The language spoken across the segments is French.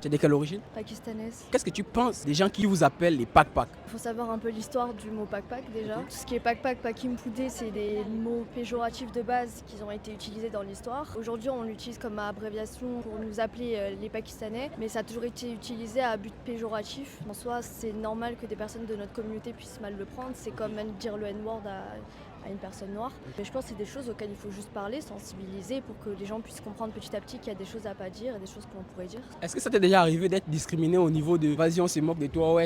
Tu es de quelle origine? Pakistanaise. Qu'est-ce que tu penses des gens qui vous appellent les Pak-Pak? Il faut savoir un peu l'histoire du mot pak-pak déjà. Tout ce qui est pak-pak, pakim-poudé, c'est des mots péjoratifs de base qui ont été utilisés dans l'histoire. Aujourd'hui, on l'utilise comme abréviation pour nous appeler les Pakistanais, mais ça a toujours été utilisé à but péjoratif. En soi, c'est normal que des personnes de notre communauté puissent mal le prendre. C'est comme même dire le N-word à une personne noire. Mais je pense que c'est des choses auxquelles il faut juste parler, sensibiliser pour que les gens puissent comprendre petit à petit qu'il y a des choses à pas dire et des choses qu'on pourrait dire. Est-ce que ça t'est déjà arrivé d'être discriminé au niveau de vas-y, on se moque de toi, ouais,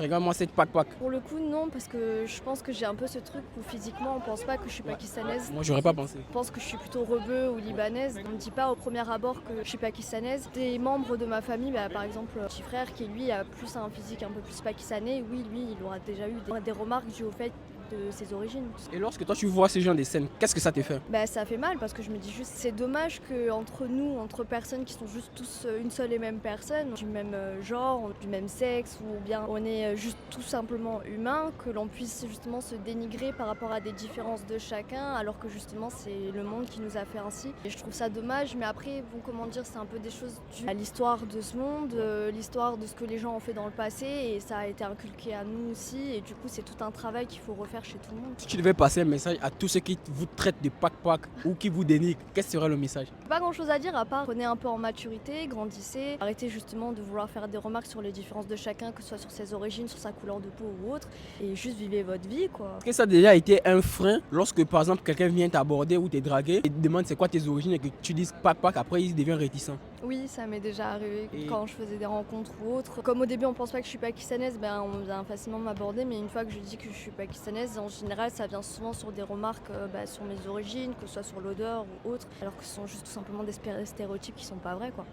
regarde-moi cette Pak-Pak? Pour le coup, non, parce que je pense que j'ai un peu ce truc où physiquement on pense pas que je suis pakistanaise. Moi, j'aurais pas pensé. Je pense que je suis plutôt rebeu ou libanaise. On me dit pas au premier abord que je suis pakistanaise. Des membres de ma famille, par exemple mon petit frère qui lui a plus un physique un peu plus pakistanais, oui, lui il aura déjà eu des remarques dues au fait de ses origines. Et lorsque toi tu vois ces gens des scènes, qu'est-ce que ça te fait? Ça fait mal parce que je me dis juste c'est dommage que entre nous, entre personnes qui sont juste tous une seule et même personne, du même genre, du même sexe ou bien on est juste tout simplement humain, que l'on puisse justement se dénigrer par rapport à des différences de chacun alors que justement c'est le monde qui nous a fait ainsi. Et je trouve ça dommage, mais après bon comment dire, c'est un peu des choses dues à l'histoire de ce monde, l'histoire de ce que les gens ont fait dans le passé et ça a été inculqué à nous aussi et du coup c'est tout un travail qu'il faut refaire chez tout le monde. Si tu devais passer un message à tous ceux qui vous traitent de Pak-Pak ou qui vous dénigrent, quel serait le message? Pas grand chose à dire à part prenez un peu en maturité, grandissez, arrêtez justement de vouloir faire des remarques sur les différences de chacun, que ce soit sur ses origines, sur sa couleur de peau ou autre, et juste vivez votre vie quoi. Est-ce que ça a déjà été un frein lorsque par exemple quelqu'un vient t'aborder ou te draguer et te demande c'est quoi tes origines et que tu dises Pak-Pak, après il devient réticent? Oui, ça m'est déjà arrivé Et- quand je faisais des rencontres ou autres. Comme au début on pense pas que je suis pakistanaise, on vient facilement m'aborder, mais une fois que je dis que je suis pakistanaise, en général ça vient souvent sur des remarques sur mes origines, que ce soit sur l'odeur ou autre, alors que ce sont juste tout simplement des stéréotypes qui sont pas vrais quoi.